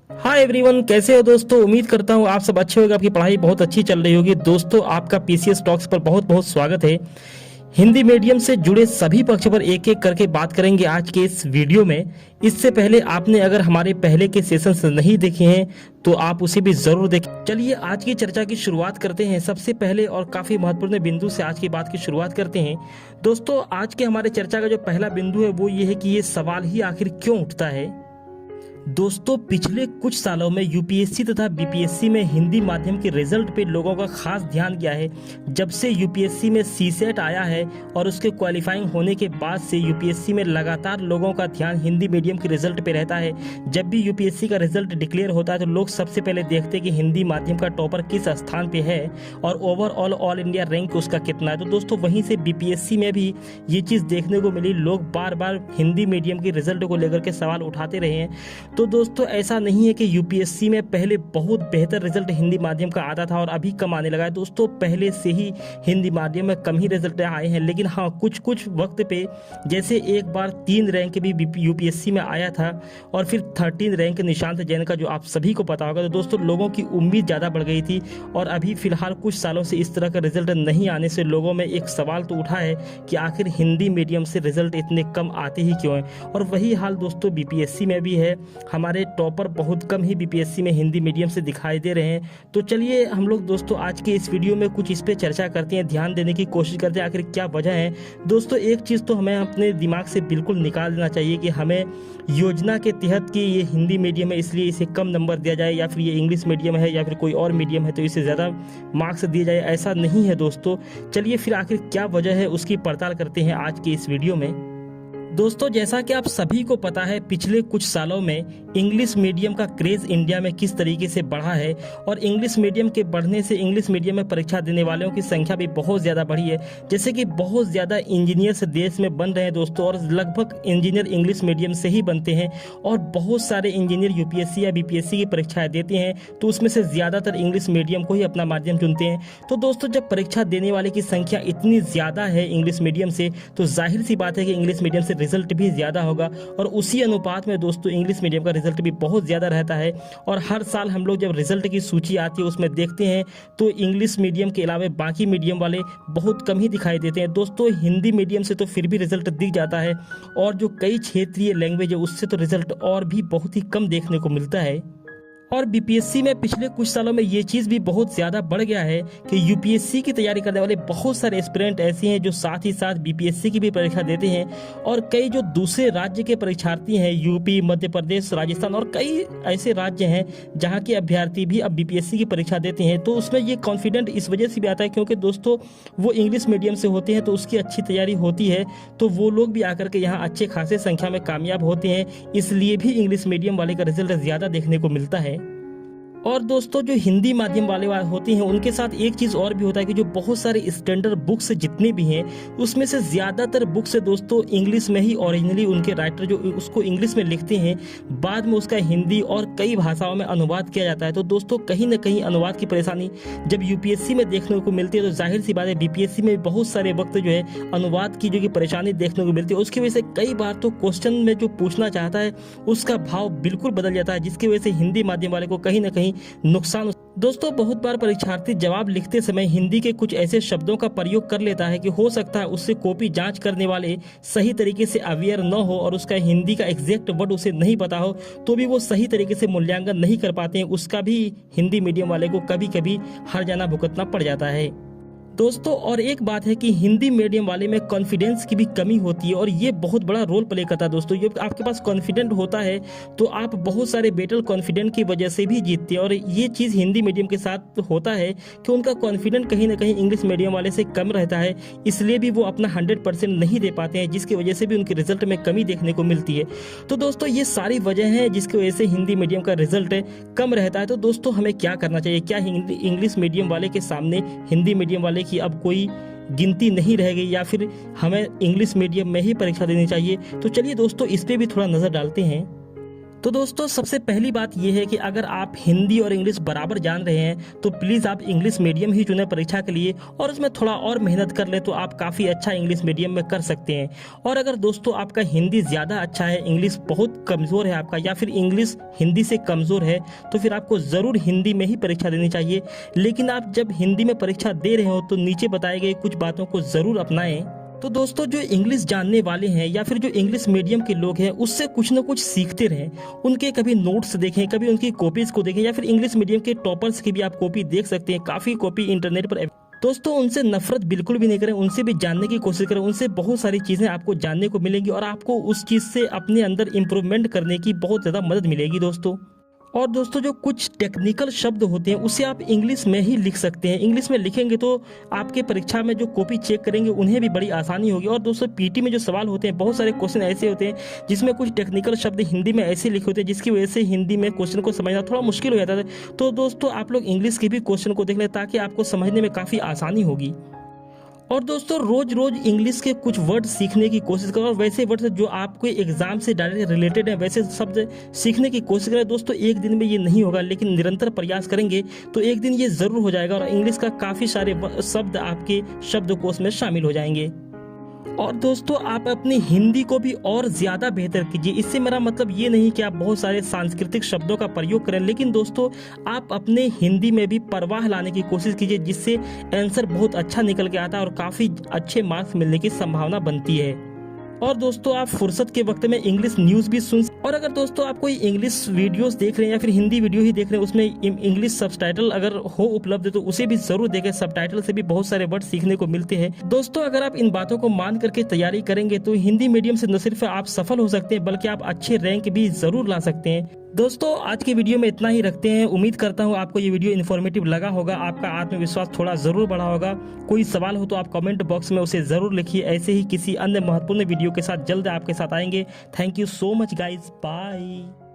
Hi everyone, कैसे हो दोस्तों। उम्मीद करता हूँ आप सब अच्छे होंगे, आपकी पढ़ाई बहुत अच्छी चल रही होगी। दोस्तों, आपका पीसीएस टॉक्स पर बहुत बहुत स्वागत है। हिंदी मीडियम से जुड़े सभी पक्ष पर एक एक करके बात करेंगे आज के इस वीडियो में। इससे पहले आपने अगर हमारे पहले के सेशंस नहीं देखे हैं तो आप उसे भी जरूर देखें। चलिए आज की चर्चा की शुरुआत करते हैं। सबसे पहले और काफी महत्वपूर्ण बिंदु से आज की बात की शुरुआत करते हैं। दोस्तों, आज के हमारे चर्चा का जो पहला बिंदु है वो ये है कि ये सवाल ही आखिर क्यों उठता है। दोस्तों, पिछले कुछ सालों में यूपीएससी तथा बीपीएससी में हिंदी माध्यम के रिजल्ट पे लोगों का खास ध्यान गया है। जब से यूपीएससी में सीसेट आया है और उसके क्वालिफाइंग होने के बाद से यूपीएससी में लगातार लोगों का ध्यान हिंदी मीडियम के रिजल्ट पे रहता है। जब भी यूपीएससी का रिजल्ट डिक्लेयर होता है तो लोग सबसे पहले देखते हैं कि हिंदी माध्यम का टॉपर किस स्थान पे है और ओवरऑल ऑल इंडिया रैंक उसका कितना है। तो दोस्तों, वहीं से बीपीएससी में भी ये चीज़ देखने को मिली। लोग बार बार हिंदी मीडियम के रिजल्ट को लेकर के सवाल उठाते रहे हैं। तो दोस्तों, ऐसा नहीं है कि यूपीएससी में पहले बहुत बेहतर रिजल्ट हिंदी माध्यम का आता था और अभी कम आने लगा है। दोस्तों, पहले से ही हिंदी माध्यम में कम ही रिजल्ट आए हैं, लेकिन हाँ, कुछ कुछ वक्त पे जैसे एक बार 3 रैंक भी यूपीएससी में आया था और फिर 13 रैंक निशांत जैन का, जो आप सभी को पता होगा। तो दोस्तों, लोगों की उम्मीद ज़्यादा बढ़ गई थी और अभी फिलहाल कुछ सालों से इस तरह का रिजल्ट नहीं आने से लोगों में एक सवाल तो उठा है कि आखिर हिंदी मीडियम से रिजल्ट इतने कम आते ही क्यों हैं। और वही हाल दोस्तों बीपीएससी में भी है। हमारे टॉपर बहुत कम ही बीपीएससी में हिंदी मीडियम से दिखाई दे रहे हैं। तो चलिए हम लोग दोस्तों आज के इस वीडियो में कुछ इस पे चर्चा करते हैं, ध्यान देने की कोशिश करते हैं आखिर क्या वजह है। दोस्तों, एक चीज़ तो हमें अपने दिमाग से बिल्कुल निकाल देना चाहिए कि हमें योजना के तहत कि ये हिंदी मीडियम है इसलिए इसे कम नंबर दिया जाए, या फिर ये इंग्लिश मीडियम है या फिर कोई और मीडियम है तो इसे ज़्यादा मार्क्स दिए जाए, ऐसा नहीं है दोस्तों। चलिए फिर आखिर क्या वजह है उसकी पड़ताल करते हैं आज के इस वीडियो में। दोस्तों, जैसा कि आप सभी को पता है, पिछले कुछ सालों में इंग्लिश मीडियम का क्रेज इंडिया में किस तरीके से बढ़ा है और इंग्लिश मीडियम के बढ़ने से इंग्लिश मीडियम में परीक्षा देने वालों की संख्या भी बहुत ज़्यादा बढ़ी है। जैसे कि बहुत ज़्यादा इंजीनियर्स देश में बन रहे हैं दोस्तों, और लगभग इंजीनियर इंग्लिश मीडियम से ही बनते हैं और बहुत सारे इंजीनियर यूपीएससी या बीपीएससी की परीक्षाएँ देते हैं तो उसमें से ज़्यादातर इंग्लिश मीडियम को ही अपना माध्यम चुनते हैं। तो दोस्तों, जब परीक्षा देने वाले की संख्या इतनी ज़्यादा है इंग्लिश मीडियम से, तो जाहिर सी बात है कि इंग्लिश मीडियम से रिजल्ट भी ज़्यादा होगा और उसी अनुपात में दोस्तों इंग्लिश मीडियम का रिजल्ट भी बहुत ज़्यादा रहता है। और हर साल हम लोग जब रिजल्ट की सूची आती है उसमें देखते हैं तो इंग्लिश मीडियम के अलावा बाकी मीडियम वाले बहुत कम ही दिखाई देते हैं। दोस्तों, हिंदी मीडियम से तो फिर भी रिजल्ट दिख जाता है और जो कई क्षेत्रीय लैंग्वेज है उससे तो रिजल्ट और भी बहुत ही कम देखने को मिलता है। और बीपीएससी में पिछले कुछ सालों में ये चीज़ भी बहुत ज़्यादा बढ़ गया है कि यूपीएससी की तैयारी करने वाले बहुत सारे एस्पिरेंट ऐसे हैं जो साथ ही साथ बीपीएससी की भी परीक्षा देते हैं। और कई जो दूसरे राज्य के परीक्षार्थी हैं, यूपी, मध्य प्रदेश, राजस्थान और कई ऐसे राज्य हैं जहां के अभ्यर्थी भी अब बीपीएससी की परीक्षा देते हैं। तो उसमें ये कॉन्फिडेंट इस वजह से भी आता है क्योंकि दोस्तों वो इंग्लिश मीडियम से होते हैं तो उसकी अच्छी तैयारी होती है, तो वो लोग भी आकर के यहाँ अच्छे खासे संख्या में कामयाब होते हैं। इसलिए भी इंग्लिश मीडियम वाले का रिजल्ट ज़्यादा देखने को मिलता है। और दोस्तों, जो हिंदी माध्यम वाले होते हैं उनके साथ एक चीज़ और भी होता है कि जो बहुत सारे स्टैंडर्ड बुक्स जितनी भी हैं उसमें से ज़्यादातर बुक्स दोस्तों इंग्लिश में ही ओरिजिनली उनके राइटर जो उसको इंग्लिश में लिखते हैं, बाद में उसका हिंदी और कई भाषाओं में अनुवाद किया जाता है। तो दोस्तों, कहीं ना कहीं अनुवाद की परेशानी जब यूपीएससी में देखने को मिलती है तो जाहिर सी बात है बीपीएससी में बहुत सारे वक्त जो है अनुवाद की जो कि परेशानी देखने को मिलती है। उसकी वजह से कई बार तो क्वेश्चन में जो पूछना चाहता है उसका भाव बिल्कुल बदल जाता है, जिसकी वजह से हिंदी माध्यम वाले को कहीं ना कहीं नुकसान। दोस्तों, बहुत बार परीक्षार्थी जवाब लिखते समय हिंदी के कुछ ऐसे शब्दों का प्रयोग कर लेता है कि हो सकता है उससे कॉपी जांच करने वाले सही तरीके से अवेयर न हो और उसका हिंदी का एग्जैक्ट वर्ड उसे नहीं पता हो, तो भी वो सही तरीके से मूल्यांकन नहीं कर पाते हैं। उसका भी हिंदी मीडियम वाले को कभी कभी हर्जाना भुगतना पड़ जाता है दोस्तों। और एक बात है कि हिंदी मीडियम वाले में कॉन्फिडेंस की भी कमी होती है और ये बहुत बड़ा रोल प्ले करता है दोस्तों। ये आपके पास कॉन्फिडेंट होता है तो आप बहुत सारे बैटल कॉन्फिडेंट की वजह से भी जीतते हैं, और ये चीज़ हिंदी मीडियम के साथ होता है कि उनका कॉन्फिडेंट कहीं ना कहीं इंग्लिश मीडियम वाले से कम रहता है, इसलिए भी वो अपना 100% नहीं दे पाते हैं, जिसकी वजह से भी उनके रिजल्ट में कमी देखने को मिलती है। तो दोस्तों, ये सारी वजह हैं जिसकी वजह से हिंदी मीडियम का रिजल्ट कम रहता है। तो दोस्तों, हमें क्या करना चाहिए? क्या इंग्लिश मीडियम वाले के सामने हिंदी मीडियम वाले की अब कोई गिनती नहीं रह गई या फिर हमें इंग्लिश मीडियम में ही परीक्षा देनी चाहिए? तो चलिए दोस्तों, इस पे भी थोड़ा नज़र डालते हैं। तो दोस्तों सबसे पहली बात यह है कि अगर आप हिंदी और इंग्लिश बराबर जान रहे हैं तो प्लीज़ आप इंग्लिश मीडियम ही चुनें परीक्षा के लिए, और उसमें थोड़ा और मेहनत कर ले तो आप काफ़ी अच्छा इंग्लिश मीडियम में कर सकते हैं। और अगर दोस्तों आपका हिंदी ज़्यादा अच्छा है, इंग्लिश बहुत कमज़ोर है आपका, या फिर इंग्लिश हिंदी से कमज़ोर है, तो फिर आपको ज़रूर हिंदी में ही परीक्षा देनी चाहिए। लेकिन आप जब हिंदी में परीक्षा दे रहे हो तो नीचे बताए गए कुछ बातों को ज़रूर अपनाएं। तो दोस्तों जो इंग्लिश जानने वाले हैं या फिर जो इंग्लिश मीडियम के लोग हैं उससे कुछ ना कुछ सीखते रहें। उनके कभी नोट्स देखें, कभी उनकी कॉपीज को देखें, या फिर इंग्लिश मीडियम के टॉपर्स की भी आप कॉपी देख सकते हैं, काफ़ी कॉपी इंटरनेट पर। दोस्तों उनसे नफरत बिल्कुल भी नहीं करें, उनसे भी जानने की कोशिश करें, उनसे बहुत सारी चीज़ें आपको जानने को मिलेंगी और आपको उस चीज़ से अपने अंदर इम्प्रूवमेंट करने की बहुत ज़्यादा मदद मिलेगी दोस्तों। और दोस्तों जो कुछ टेक्निकल शब्द होते हैं उसे आप इंग्लिश में ही लिख सकते हैं। इंग्लिश में लिखेंगे तो आपके परीक्षा में जो कॉपी चेक करेंगे उन्हें भी बड़ी आसानी होगी। और दोस्तों पीटी में जो सवाल होते हैं, बहुत सारे क्वेश्चन ऐसे होते हैं जिसमें कुछ टेक्निकल शब्द हिंदी में ऐसे लिखे होते हैं जिसकी वजह से हिंदी में क्वेश्चन को समझना थोड़ा मुश्किल हो जाता है। तो दोस्तों आप लोग इंग्लिश के भी क्वेश्चन को देख लें ताकि आपको समझने में काफ़ी आसानी होगी। और दोस्तों रोज रोज इंग्लिश के कुछ वर्ड सीखने की कोशिश करो, और वैसे वर्ड जो आपके एग्जाम से डायरेक्ट रिलेटेड है वैसे शब्द सीखने की कोशिश करें। दोस्तों एक दिन में ये नहीं होगा, लेकिन निरंतर प्रयास करेंगे तो एक दिन ये जरूर हो जाएगा और इंग्लिश का काफ़ी सारे शब्द आपके शब्दकोश में शामिल हो जाएंगे। और दोस्तों आप अपनी हिंदी को भी और ज़्यादा बेहतर कीजिए। इससे मेरा मतलब ये नहीं कि आप बहुत सारे सांस्कृतिक शब्दों का प्रयोग करें, लेकिन दोस्तों आप अपने हिंदी में भी परवाह लाने की कोशिश कीजिए, जिससे आंसर बहुत अच्छा निकल के आता है और काफ़ी अच्छे मार्क्स मिलने की संभावना बनती है। और दोस्तों आप फुर्सत के वक्त में इंग्लिश न्यूज़ भी सुन। और अगर दोस्तों आप कोई इंग्लिश वीडियोस देख रहे हैं या फिर हिंदी वीडियो ही देख रहे हैं, उसमें इंग्लिश सबटाइटल अगर हो उपलब्ध तो उसे भी जरूर देखें। सबटाइटल से भी बहुत सारे वर्ड सीखने को मिलते हैं। दोस्तों अगर आप इन बातों को मान करके तैयारी करेंगे तो हिंदी मीडियम से न सिर्फ आप सफल हो सकते हैं बल्कि आप अच्छे रैंक भी जरूर ला सकते हैं। दोस्तों आज की वीडियो में इतना ही रखते हैं। उम्मीद करता हूँ आपको ये वीडियो इन्फॉर्मेटिव लगा होगा, आपका आत्मविश्वास थोड़ा जरूर बढ़ा होगा। कोई सवाल हो तो आप कमेंट बॉक्स में उसे जरूर लिखिए। ऐसे ही किसी अन्य महत्वपूर्ण वीडियो के साथ जल्द आपके साथ आएंगे। Thank you so much guys, bye.